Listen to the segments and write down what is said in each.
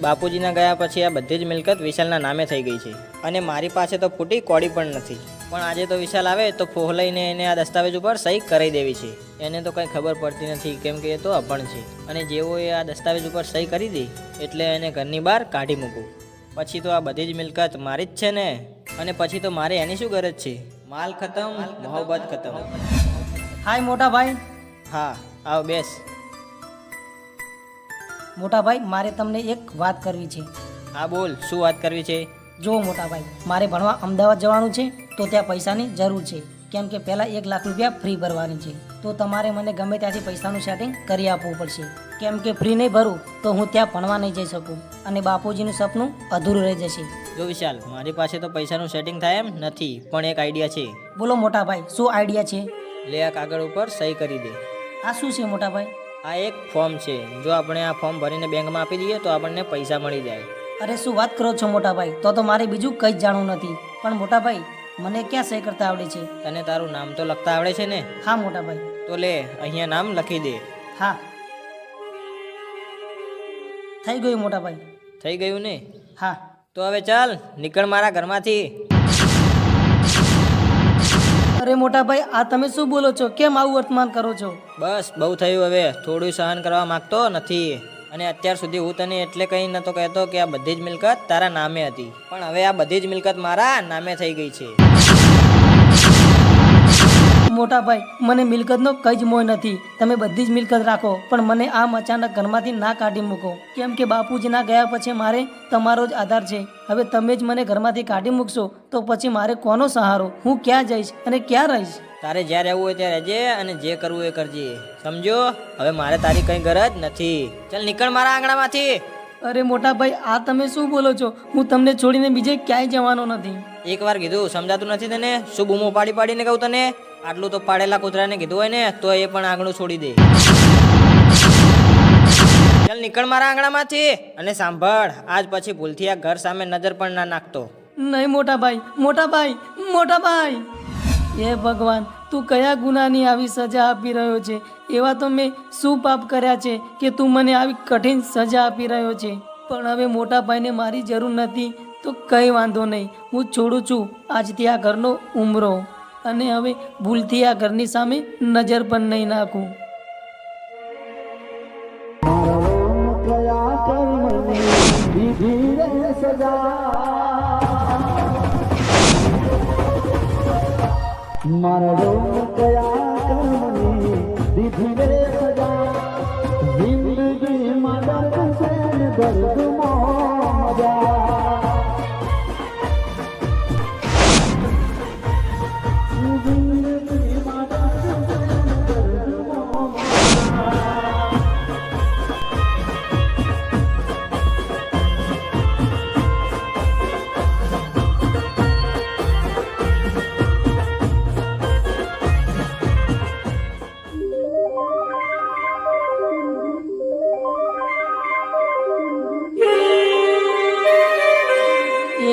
બાપુજીના ગયા પછી આ બધી જ મિલકત વિશાલના નામે થઈ ગઈ છે અને મારી પાસે તો ફૂટી કોડી પણ નથી. પણ આજે તો વિશાલ આવે તો ફોહ લઈને એને આ દસ્તાવેજ ઉપર સહી કરી દેવી છે. એને તો કંઈ ખબર પડતી નથી કેમ કે એ તો અભણ છે અને જેવો એ આ દસ્તાવેજ ઉપર સહી કરી દે એટલે એને ઘરની બહાર કાઢી મૂકું. પછી તો આ બધી જ મિલકત મારી જ છે ને, અને પછી તો મારે એની શું ગરજ છે? માલ ખતમ, મોહબ્બત ખતમ. હાય મોટા ભાઈ. હા આવ બેસ. મોટા ભાઈ, મારે તમને એક વાત કરવી છે. હા બોલ, શું વાત કરવી છે? જો મોટા ભાઈ, મારે ભણવા અમદાવાદ જવાનું છે તો ત્યાં પૈસાની જરૂર છે, કેમ કે પહેલાં 1 લાખ રૂપિયા ફ્રી ભરવાની છે. તો તમારે મને ગમે ત્યાંથી પૈસાનું સેટિંગ કરી આપવું પડશે, કેમ કે ફ્રી નહીં ભરું તો હું ત્યાં ભણવા નહીં જઈ શકું અને બાપુજીનું સપનું અધૂરું રહી જશે. જો વિશાલ, મારી પાસે તો પૈસાનું સેટિંગ થાય એમ નથી, પણ એક આઈડિયા છે. બોલો મોટા ભાઈ, શું આઈડિયા છે? લે આ કાગળ ઉપર સહી કરી દે. આ શું છે મોટા ભાઈ? આ એક ફોર્મ છે. જો આપણે આ ફોર્મ ભરીને બેંકમાં આપી દઈએ તો આપણને પૈસા મળી જાય. અરે શું વાત કરો છો મોટા ભાઈ, તો મારે બીજું કંઈ જ જાણવું નથી. પણ મોટા ભાઈ, મને ક્યાં સહી કરતા આવડે છે? તને તારું નામ તો લખતા આવડે છે ને? હા મોટા ભાઈ. તો લે અહીંયા નામ લખી દે. હા, થઈ ગયું મોટા ભાઈ. થઈ ગયું ને? હા. તો હવે ચાલ નીકળ મારા ઘરમાંથી. અરે મોટા ભાઈ, આ તમે શું બોલો છો? કેમ આવું વર્તમાન કરો છો? બસ બહુ થયું, હવે થોડું સહન કરવા માંગતો નથી. અને અત્યાર સુધી હું તને એટલે કંઈ નહોતો કહેતો કે આ બધી જ મિલકત તારા નામે હતી, પણ હવે આ બધી જ મિલકત મારા નામે થઈ ગઈ છે. મોટા ભાઈ, મને મિલકતનો કંઈ જ મોહ નથી. તમે બધી જ મિલકત રાખો, પણ મને આમ અચાનક ઘરમાંથી ના કાઢી મૂકો, કેમ કે બાપુજીના ગયા પછી મારે તમારો જ આધાર છે. હવે તમે જ મને ઘરમાંથી કાઢી મૂકશો તો પછી મારે કોનો સહારો? હું ક્યાં જઈશ અને ક્યાં રહીશ? તારે જ્યાં રહેવું હોય ત્યાં રહેજે અને જે કરવું એ કરજે, સમજો? હવે મારે તારી કંઈ ગરજ નથી. ચાલ નીકળ મારા આંગણામાંથી. અરે મોટા ભાઈ, આ તમે શું બોલો છો? હું તમને છોડીને બીજે ક્યાંય જવાનો નથી. એકવાર કીધું સમજાતું નથી તને? શું બૂમો પાડી પાડીને કહું તને? આટલું તો પાડેલા કૂતરાને કીધું હોય ને તો એ પણ આંગણું છોડી દે. ચાલ નીકળ મારા આંગણામાંથી. અને સાંભળ, આજ પછી ભૂલથી આ ઘર સામે નજર પણ ના નાખતો. નહીં મોટા ભાઈ, મોટા ભાઈ, મોટા ભાઈ. હે ભગવાન, તું કયા ગુનાની આવી સજા આપી રહ્યો છે? એવા તો મેં શું પાપ કર્યા છે કે તું મને આવી કઠિન સજા આપી રહ્યો છે? પણ હવે મોટા ભાઈને મારી જરૂર નથી તો કંઈ વાંધો નહીં. હું છોડું છું આજથી આ ઘરનો ઉમરો, અને હવે ભૂલથી આ ઘરની સામે નજર પણ નહીં નાખું. મારો કયા કર્મની દીધી રે સજા, જિંદગીમાં દર્દ છે ને દર્દમાં મજા. જિંદગીમાં દર્દ છે ને દર્દમાં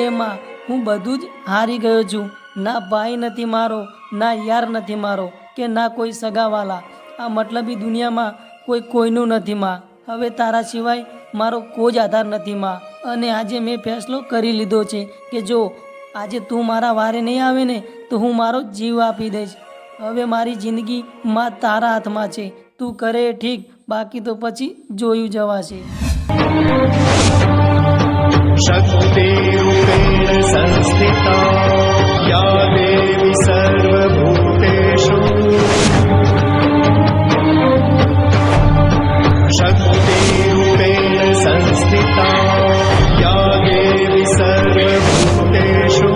એમાં હું બધું જ હારી ગયો છું. ના ભાઈ નથી મારો, ના યાર નથી મારો, કે ના કોઈ સગાવાલા. આ મતલબી દુનિયામાં કોઈનું નથી માં. હવે તારા સિવાય મારો કોઈ જ આધાર નથી માં. અને આજે મેં ફેસલો કરી લીધો છે કે જો આજે તું મારા વારે નહીં આવે ને તો હું મારો જીવ આપી દઈશ. હવે મારી જિંદગી માં તારા હાથમાં છે. તું કરે એ ઠીક, બાકી તો પછી જોયું જવાશે. शक्तिरूपेण संस्थिता या देवी सर्वभूतेषु शक्तिरूपेण संस्थिता या देवी सर्वभूतेषु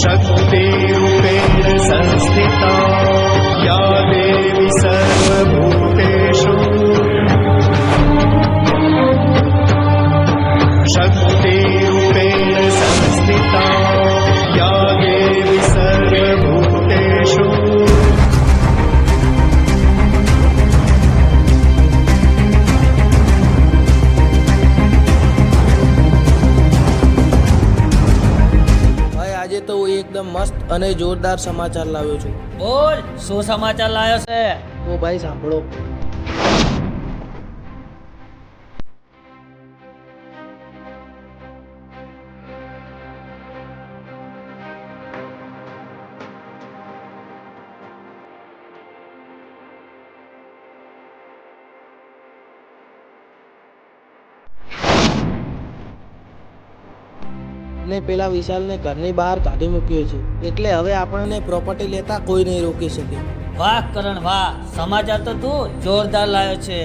शक्तिरूपेण संस्थिता या देवी सर्वभूतेषु शक्तिरूपेण संस्थिता या देवी सर्वभूतेषु ભાઈ, આજે તો હું એકદમ મસ્ત અને જોરદાર સમાચાર લાવ્યો છું. બોલ, શું સમાચાર લાવ્યો છે? તો ભાઈ સાંભળો. આપણે પેલા વિશાલને ઘરની બહાર કાઢી મૂક્યો છે, એટલે હવે આપણને પ્રોપર્ટી લેતા કોઈ નહીં રોકી શકે. વાહ કરણ વાહ, સમાચાર તો તું જોરદાર લાવ્યો છે.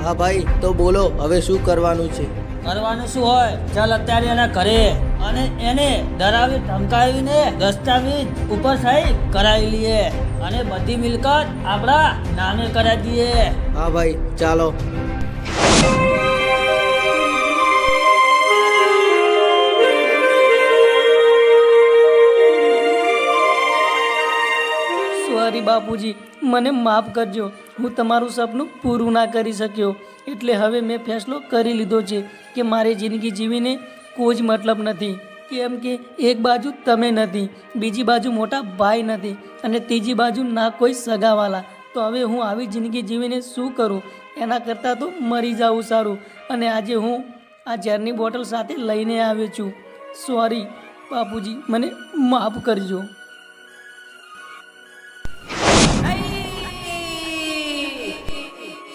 હા ભાઈ, તો બોલો હવે શું કરવાનું છે? કરવાનું શું હોય, ચાલ અત્યારે એના ઘરે અને એને ડરાવી ધમકાવીને દસ્તાવેજ ઉપર સહી કરાવી લઈએ અને બધી મિલકત આપણા નામે કરાવી દઈએ. હા ભાઈ, ચાલો. સોરી બાપુજી, મને માફ કરજો. હું તમારું સપનું પૂરું ના કરી શક્યો, એટલે હવે મેં ફેસલો કરી લીધો છે કે મારી જિંદગી જીવીને કોઈ જ મતલબ નથી. કેમ કે એક બાજુ તમે નથી, બીજી બાજુ મોટા ભાઈ નથી અને ત્રીજી બાજુ ના કોઈ સગાવાલા. તો હવે હું આવી જિંદગી જીવીને શું કરું? એના કરતાં તો મરી જવું સારું. અને આજે હું આ ઝેરની બોટલ સાથે લઈને આવ્યો છું. સોરી બાપુજી, મને માફ કરજો.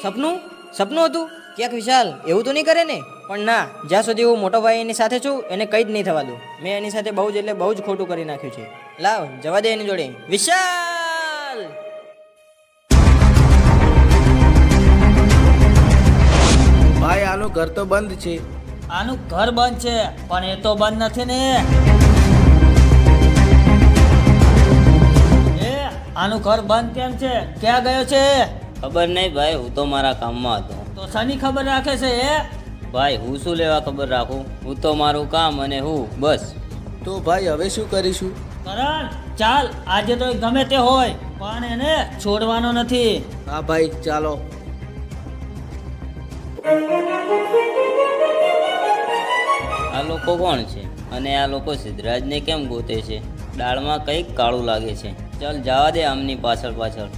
સપનું સપનું હતું ક્યાંક વિશાલ એવું તો નહીં કરે ને? પણ ના, જ્યાં સુધી હું મોટો ભાઈ એની સાથે છું એને કંઈ જ નહીં થવા દઉં. મેં એની સાથે બહુ જ એટલે બહુ જ ખોટું કરી નાખ્યું છે. લાવ જવા દે એની જોડે. વિશાલ! ભાઈ, આનું ઘર તો બંધ છે. આનું ઘર બંધ છે પણ એ તો બંધ નથી ને. એ આનું ઘર બંધ કેમ છે? ક્યાં ગયો છે? ખબર નહીં ભાઈ, હું તો મારા કામમાં હતો. તો શની ખબર રાખે છે એ? ભાઈ હું શું લેવા ખબર રાખું, હું તો મારું કામ અને હું બસ. તો ભાઈ હવે શું કરીશું? કરણ ચાલ, આજે તો એ ગમે તે હોય પણ એને છોડવાનો નથી. હા ભાઈ, ચાલો. આ લોકો કોણ છે અને આ લોકો સિદ્ધરાજને કેમ ગોતે છે? દાળમાં કંઈક કાળું લાગે છે. ચાલ જવા દે આમની પાછળ પાછળ.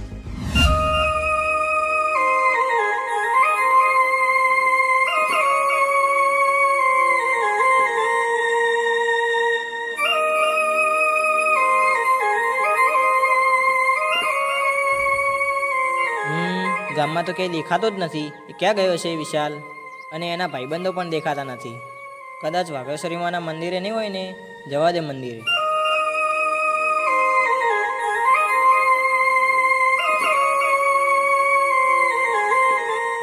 ગામમાં તો ક્યાંય દેખાતો જ નથી. એ ક્યાં ગયો છે વિશાલ? અને એના ભાઈબંધો પણ દેખાતા નથી. કદાચ વાઘેશ્વરી માના મંદિરે નહીં હોય ને. જવા દે મંદિરે.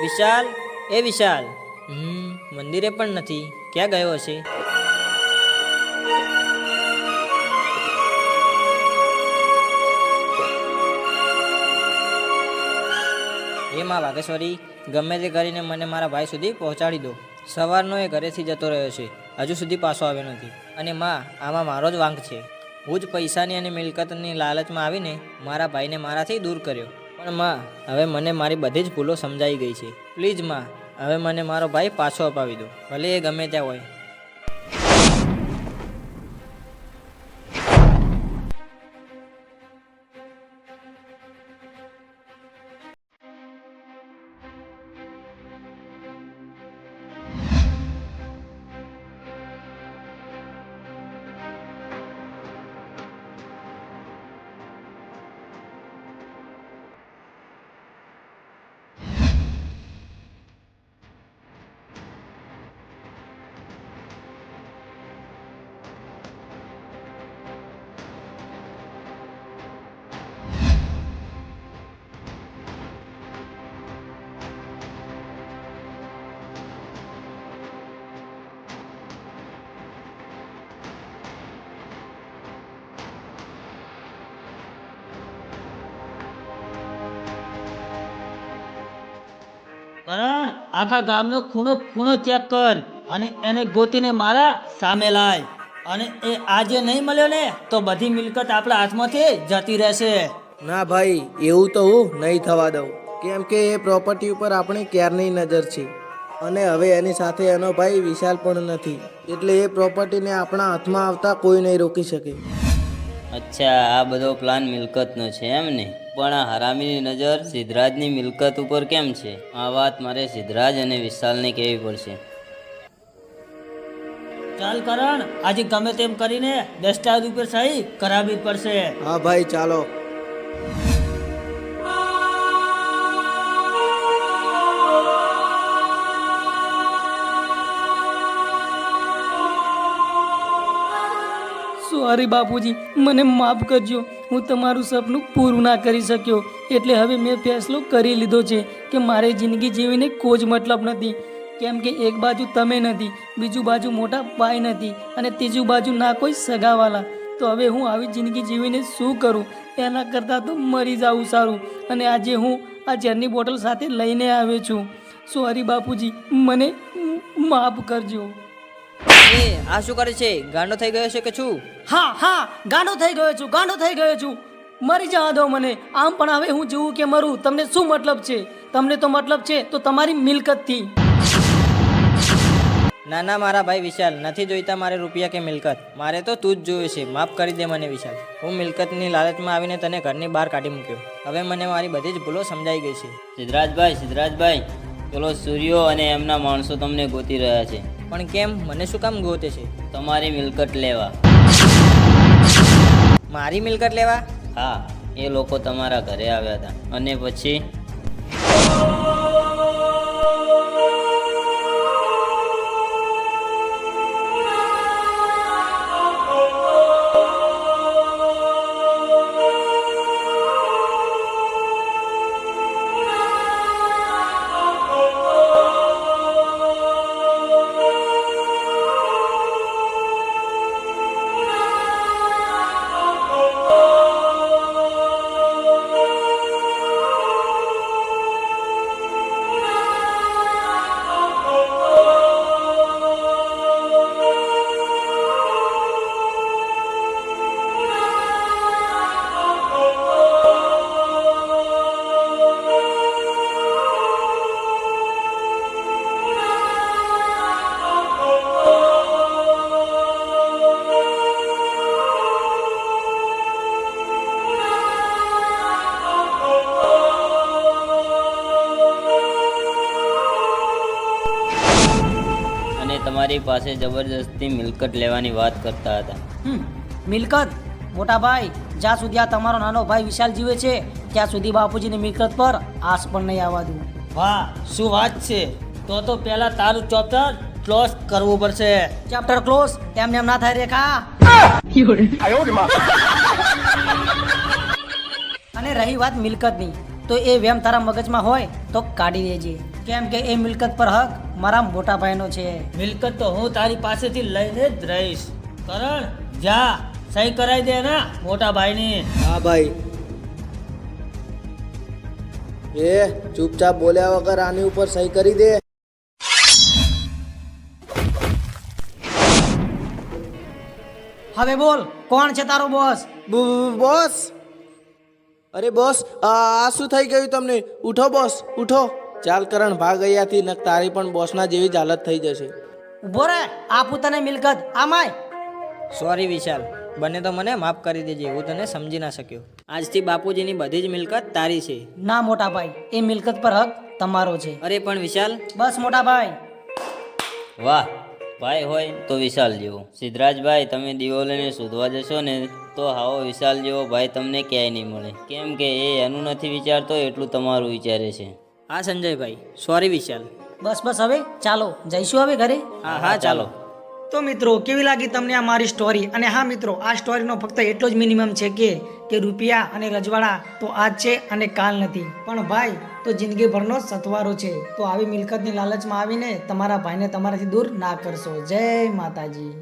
વિશાલ, એ વિશાલ! મંદિરે પણ નથી. ક્યાં ગયો હશે? એ માં વાઘેશ્વરી, ગમે તે કરીને મને મારા ભાઈ સુધી પહોંચાડી દો. સવારનો એ ઘરેથી જતો રહ્યો છે, હજુ સુધી પાછો આવ્યો નથી. અને માં, આમાં મારો જ વાંક છે. હું જ પૈસાની અને મિલકતની લાલચમાં આવીને મારા ભાઈને મારાથી દૂર કર્યો. પણ માં, હવે મને મારી બધી જ ભૂલો સમજાઈ ગઈ છે. પ્લીઝ માં, હવે મને મારો ભાઈ પાછો અપાવી દો, ભલે એ ગમે ત્યાં હોય. કરણ આખા ગામનો ખૂણો ખૂણો ચેક કર અને એને ગોતીને મારા સામે લાય. અને એ આજે નહીં મળ્યો ને તો બધી મિલકત આપણા હાથમાંથી જતી રહેશે. ના ભાઈ, એવું તો હું નહીં થવા દઉં. કેમ કે એ પ્રોપર્ટી ઉપર આપણી ક્યારની નજર છે અને હવે એની સાથે એનો ભાઈ વિશાલ પણ નથી, એટલે એ પ્રોપર્ટીને આપણા હાથમાં આવતા કોઈ નહીં રોકી શકે. અચ્છા, આ બધો પ્લાન મિલકતનો છે એમ ને? પણ આ હરામીની નજર સિદ્ધરાજની મિલકત ઉપર કેમ છે? આ વાત મારે સિદ્ધરાજ અને વિશાલને કહેવી પડશે. ચાલ કરણ, આજે ગમે તેમ કરીને દસ્તાવેજ ઉપર સહી કરાવવી પડશે. હા ભાઈ, ચાલો. સોરી બાપુજી, મને માફ કરજો. હું તમારું સપનું પૂરું ના કરી શક્યો, એટલે હવે મેં ફેસલો કરી લીધો છે કે મારે જિંદગી જીવીને કોઈ જ મતલબ નથી. કેમ કે એક બાજુ તમે નથી, બીજું બાજુ મોટા ભાઈ નથી, અને ત્રીજું બાજુ ના કોઈ સગાવાલા. તો હવે હું આવી જિંદગી જીવીને શું કરું? એના કરતાં તો મરી જાવું સારું. અને આજે હું આ ઝેરની બોટલ સાથે લઈને આવ્યો છું. સોરી બાપુજી, મને માફ કરજો. એ આ શું કરે છે? ગાંડો થઈ ગયો છે કે છું? હા, ગાંડો થઈ ગયો છું, ગાંડો થઈ ગયો છું. મરી જવા દો મને. આમ પણ હવે હું જીવું કે મરું તમને શું મતલબ છે? તમને તો મતલબ છે તો તમારી મિલકતથી. ના ના મારા ભાઈ વિશાલ, નથી જોઈતા મારે રૂપિયા કે મિલકત. મારે તો તું જ જોવે છે. માફ કરી દે મને વિશાલ. હું મિલકતની લાલચમાં આવીને તને ઘરની બહાર કાઢી મૂક્યો. હવે મને મારી બધી જ ભૂલો સમજાઈ ગઈ છે. સિદ્ધરાજભાઈ, પેલો સૂર્યો અને એમના માણસો તમને ગોતી રહ્યા છે. પણ કેમ? મને શું કામ ગોતે છે? તમારી મિલકત લેવા. મારી મિલકત લેવા? હા, એ લોકો તમારા ઘરે આવ્યા હતા અને પછી તમારી પાસે જબરજસ્તી મિલકત લેવાની વાત કરતા હતા. મિલકત? મોટા ભાઈ, જ્યાં સુધી આ તમારો નાનો ભાઈ વિશાલ જીવે છે ત્યાં સુધી બાપુજીની મિલકત પર આસ પણ નહીં આવવા દઉં. વાહ, શું વાત છે! તો પહેલા તારું ચેપ્ટર ક્લોઝ કરવું પડશે. ચેપ્ટર ક્લોઝ એમને એમ ના થાય રેખા. અને રહી વાત મિલકતની, તો એ વેમ તારા મગજમાં હોય તો કાઢી દેજે. કેમ કે એ મિલકત પર હક મારા મોટા ભાઈનો છે. મિલકત તો હું તારી પાસેથી લઈને જ રહીશ. કરણ, જા સહી કરાવી દે ના મોટા ભાઈની. હા ભાઈ. એ ચૂપચાપ બોલ્યા વગર આની ઉપર સહી કરી દે. હવે બોલ, કોણ છે તારો બોસ? બોસ? અરે બોસ, આ શું થઈ ગયું તમને? ઉઠો બોસ, ઉઠો. ચાલ કરણ, ભાગ અહીંયાથી, નક તારી પણ બોસના જેવી જ હાલત થઈ જશે. ઉભો રે, આપું તને મિલકત. આમાય. સોરી વિશાલ, બને તો મને માફ કરી દેજે. હું તને સમજી ના શક્યો. આજથી બાપુજીની બધી જ મિલકત તારી છે. ના મોટા ભાઈ, એ મિલકત પર હક તમારો છે. અરે પણ વિશાલ. બસ મોટા ભાઈ. વાહ, ભાઈ હોય તો વિશાલ જેવો. સિદ્ધરાજભાઈ, તમે દિવાલોને શોધવા જશો ને તો આવો વિશાલ જેવો ભાઈ તમને ક્યાંય નહીં મળે. કેમ કે એ એનું નથી વિચારતો એટલું તમારું વિચારે છે. હા સંજયભાઈ, સોરી વિશાલ. બસ હવે ચાલો, જઈશું હવે ઘરે. હા ચાલો. તો મિત્રો, કેવી લાગી તમને આ મારી સ્ટોરી? અને હા મિત્રો, આ સ્ટોરીનો ફક્ત એટલો જ મિનિમમ છે કે રૂપિયા અને રજવાડા તો આજ છે અને કાલ નથી, પણ ભાઈ તો જિંદગીભરનો સથવારો છે. તો આવી મિલકતની લાલચમાં આવીને તમારા ભાઈને તમારાથી દૂર ના કરશો. જય માતાજી.